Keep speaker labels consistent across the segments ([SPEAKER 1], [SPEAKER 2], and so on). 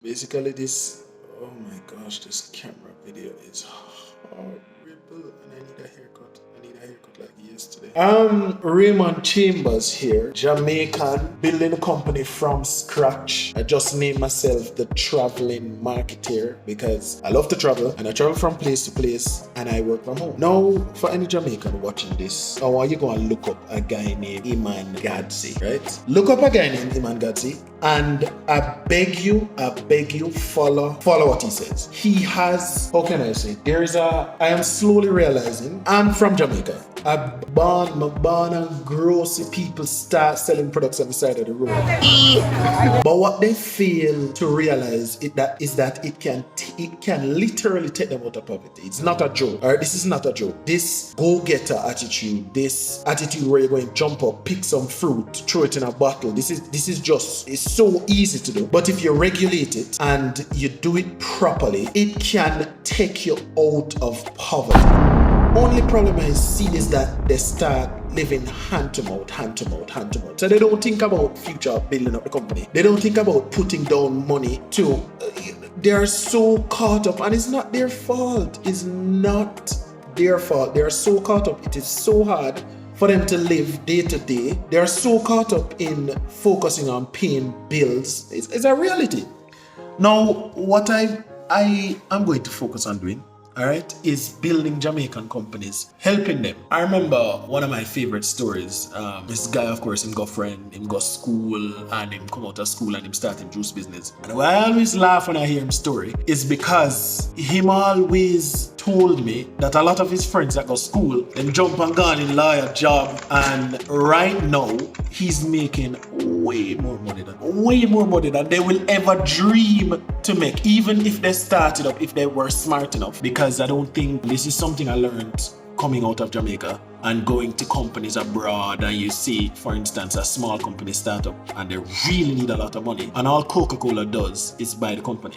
[SPEAKER 1] Basically, this, oh my gosh, this camera video is horrible, and I need a haircut. I need a haircut like yesterday. Raymond Chambers here, Jamaican, building a company from scratch. I just named myself the traveling marketeer because I love to travel and I travel from place to place and I work from home. Now, for any Jamaican watching this, I want you to go and look up a guy named Iman Gadzi, right? Look up a guy named Iman Gadzi and I beg you, follow what he says. He has, how can I say, I am slowly realizing, I'm from Jamaica. I born and grow, see people start selling products on the side of the road. But what they fail to realize is that it can literally take them out of poverty. It's not a joke. Alright, this is not a joke. This go-getter attitude, this attitude where you're going to jump up, pick some fruit, throw it in a bottle. This is just, it's so easy to do. But if you regulate it and you do it properly, it can take you out of poverty. Only problem I see is that they start living hand to mouth. So they don't think about future building up the company. They don't think about putting down money to, they're so caught up, and it's not their fault. It's not their fault. They're so caught up. It is so hard for them to live day to day. They're so caught up in focusing on paying bills. It's a reality. Now, what I'm going to focus on doing, alright, is building Jamaican companies, helping them. I remember one of my favorite stories. This guy, of course, him got friend, him got school, and him come out of school and him start him juice business. And why I always laugh when I hear him story is because him always told me that a lot of his friends that go school, them jump and gone in lawyer job, and right now he's making way more money than they will ever dream to make, even if they started up, if they were smart enough. Because I don't think, this is something I learned coming out of Jamaica and going to companies abroad, and you see, for instance, a small company startup and they really need a lot of money, and all Coca-Cola does is buy the company.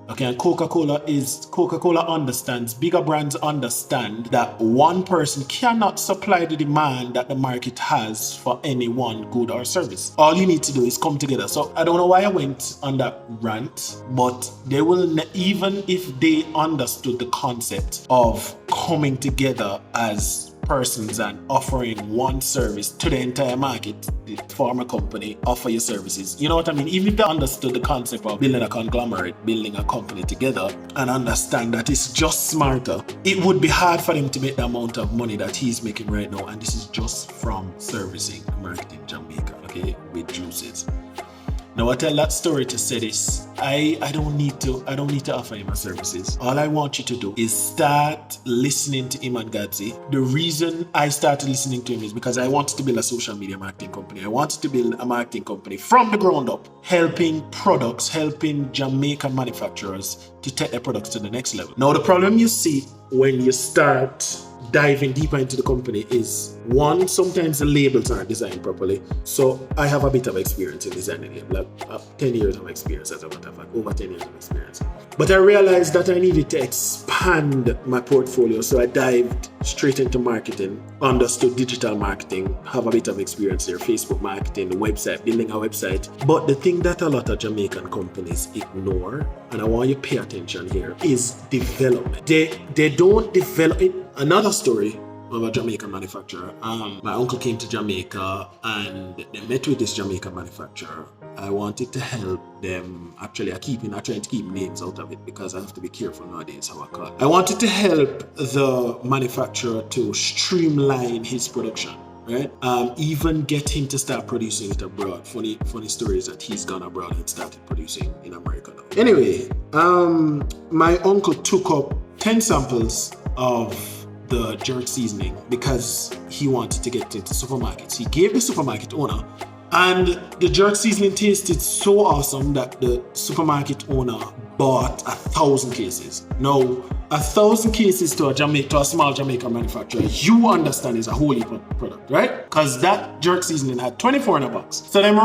[SPEAKER 1] Okay, and Coca-Cola understands, bigger brands understand that one person cannot supply the demand that the market has for any one good or service. All you need to do is come together. So I don't know why I went on that rant, but they will, even if they understood the concept of coming together as persons and offering one service to the entire market, the former company offer your services. You know what I mean? Even if they understood the concept of building a conglomerate, building a company together, and understand that it's just smarter, it would be hard for them to make the amount of money that he's making right now. And this is just from servicing marketing Jamaica, okay, with juices. Now I tell that story to say this. I don't need to offer him my services. All I want you to do is start listening to Iman Gadzi. The reason I started listening to him is because I wanted to build a social media marketing company. I wanted to build a marketing company from the ground up, helping Jamaican manufacturers to take their products to the next level. Now the problem you see when you start diving deeper into the company is, one, sometimes the labels aren't designed properly. So I have a bit of experience in designing labels, like 10 years of experience as a matter of fact, over 10 years of experience. But I realized that I needed to expand my portfolio, so I dived straight into marketing, understood digital marketing, have a bit of experience there, Facebook marketing, website, building a website. But the thing that a lot of Jamaican companies ignore, and I want you to pay attention here, is development. They don't develop it. Another story of a Jamaican manufacturer. My uncle came to Jamaica and they met with this Jamaican manufacturer. I wanted to help them. Actually, I trying to keep names out of it because I have to be careful nowadays how I call it. I wanted to help the manufacturer to streamline his production. Right? Even get him to start producing it abroad. Funny story is that he's gone abroad and started producing in America now. Anyway, my uncle took up 10 samples of the jerk seasoning because he wanted to get into supermarkets. He gave the supermarket owner, and the jerk seasoning tasted so awesome that the supermarket owner bought 1,000 cases. Now, 1,000 cases to a small Jamaican manufacturer, you understand is a holy product, right? Because that jerk seasoning had 24 in a box. So them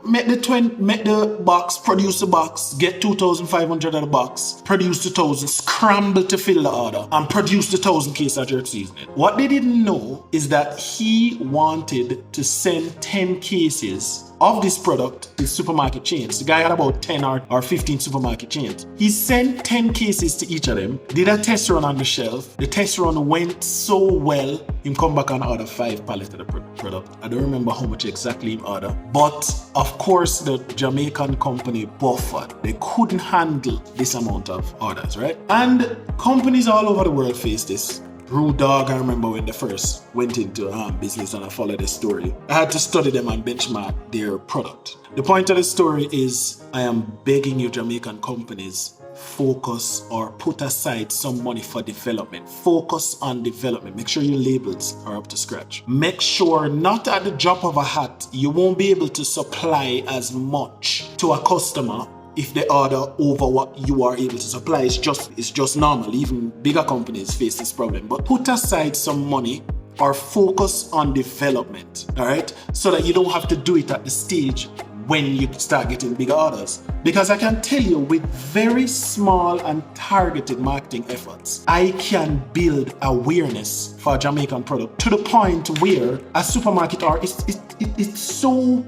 [SPEAKER 1] make the box, produce the box, get 2,500 of the box, produce the 1,000, scramble to fill the order, and produce the 1,000 cases of jerk seasoning. What they didn't know is that he wanted to send 10 cases of this product to supermarket chains. The guy had about 10 or 15 supermarket chains. He sent 10 cases to each of them, did a test run on the shelf. The test run went so well, him come back and order 5 pallets of the product. I don't remember how much exactly him ordered, but of course the Jamaican company buffered. They couldn't handle this amount of orders, right? And companies all over the world face this. Brewdog, I remember when they first went into business and I followed the story. I had to study them and benchmark their product. The point of the story is I am begging you Jamaican companies, focus or put aside some money for development. Focus on development. Make sure your labels are up to scratch. Make sure not at the drop of a hat, you won't be able to supply as much to a customer if they order over what you are able to supply. It's just normal. Even bigger companies face this problem. But put aside some money or focus on development, all right? So that you don't have to do it at the stage when you start getting bigger orders. Because I can tell you, with very small and targeted marketing efforts, I can build awareness for a Jamaican product to the point where a supermarket or it's so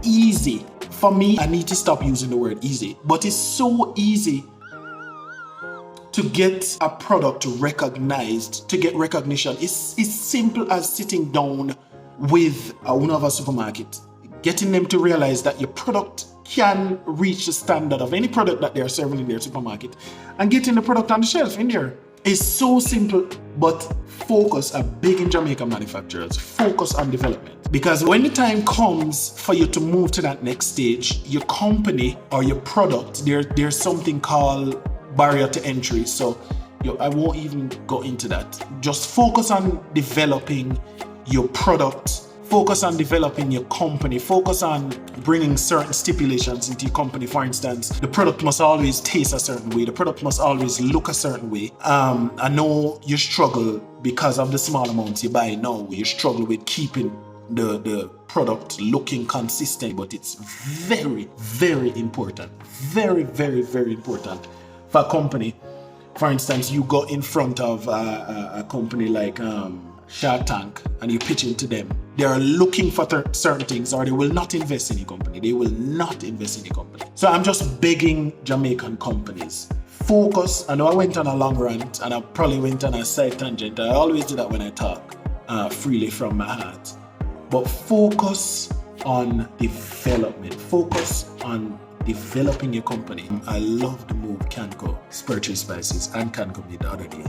[SPEAKER 1] easy. For me, I need to stop using the word easy, but it's so easy to get a product recognized, to get recognition. It's simple as sitting down with a owner of a supermarket, getting them to realize that your product can reach the standard of any product that they are serving in their supermarket and getting the product on the shelf in there. It's so simple, but focus, a big in Jamaican manufacturers, focus on development. Because when the time comes for you to move to that next stage, your company or your product, there's something called barrier to entry. So I won't even go into that. Just focus on developing your product. Focus on developing your company. Focus on bringing certain stipulations into your company. For instance, the product must always taste a certain way. The product must always look a certain way. I know you struggle because of the small amounts you buy now. You struggle with keeping the product looking consistent, but it's very, very important. Very, very, very important for a company. For instance, you go in front of a company like Shark Tank and you pitch into them. They are looking for certain things, or they will not invest in your company. They will not invest in your company. So I'm just begging Jamaican companies, focus. I know I went on a long rant and I probably went on a side tangent. I always do that when I talk freely from my heart. But focus on development. Focus on developing your company. I love the move Canco, Spiritual Spices, and Canco did the other day,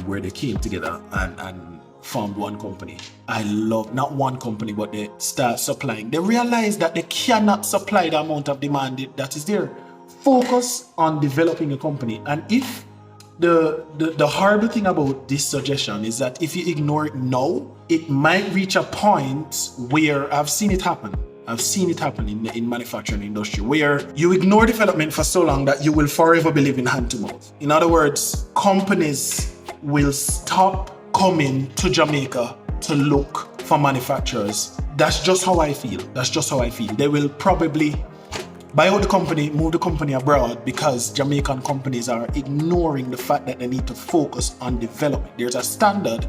[SPEAKER 1] where they came together and formed one company. I love, not one company, but they start supplying. They realize that they cannot supply the amount of demand that is there. Focus on developing a company. And if the horrible thing about this suggestion is that if you ignore it now, it might reach a point where I've seen it happen. I've seen it happen in manufacturing industry where you ignore development for so long that you will forever be living hand to mouth. In other words, companies will stop coming to Jamaica to look for manufacturers. That's just how I feel. That's just how I feel. They will probably buy out the company, move the company abroad because Jamaican companies are ignoring the fact that they need to focus on development. There's a standard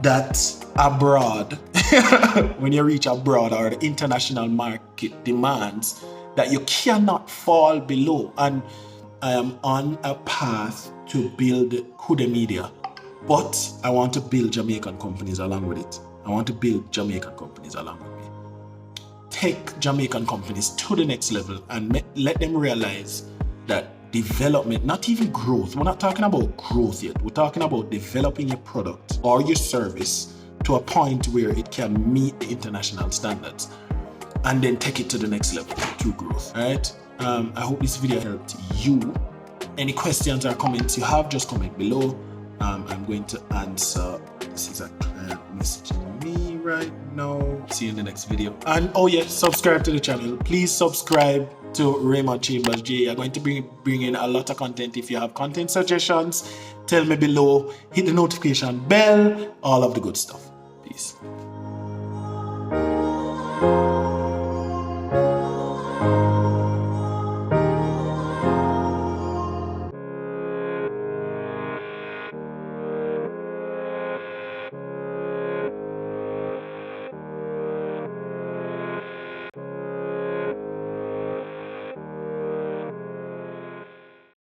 [SPEAKER 1] that abroad, when you reach abroad or the international market demands, that you cannot fall below. And I am on a path to build Kude Media, but I want to build Jamaican companies along with it. I want to build Jamaican companies along with me. Take Jamaican companies to the next level and let them realize that development, not even growth. We're not talking about growth yet. We're talking about developing your product or your service to a point where it can meet the international standards and then take it to the next level through growth. All right. I hope this video helped you. Any questions or comments you have, just comment below. I'm going to answer. This is a client messaging me right now. See you in the next video. And oh yeah, subscribe to the channel. Please subscribe to Raymond Chambers J. I'm going to bring in a lot of content. If you have content suggestions, tell me below. Hit the notification bell. All of the good stuff. Peace.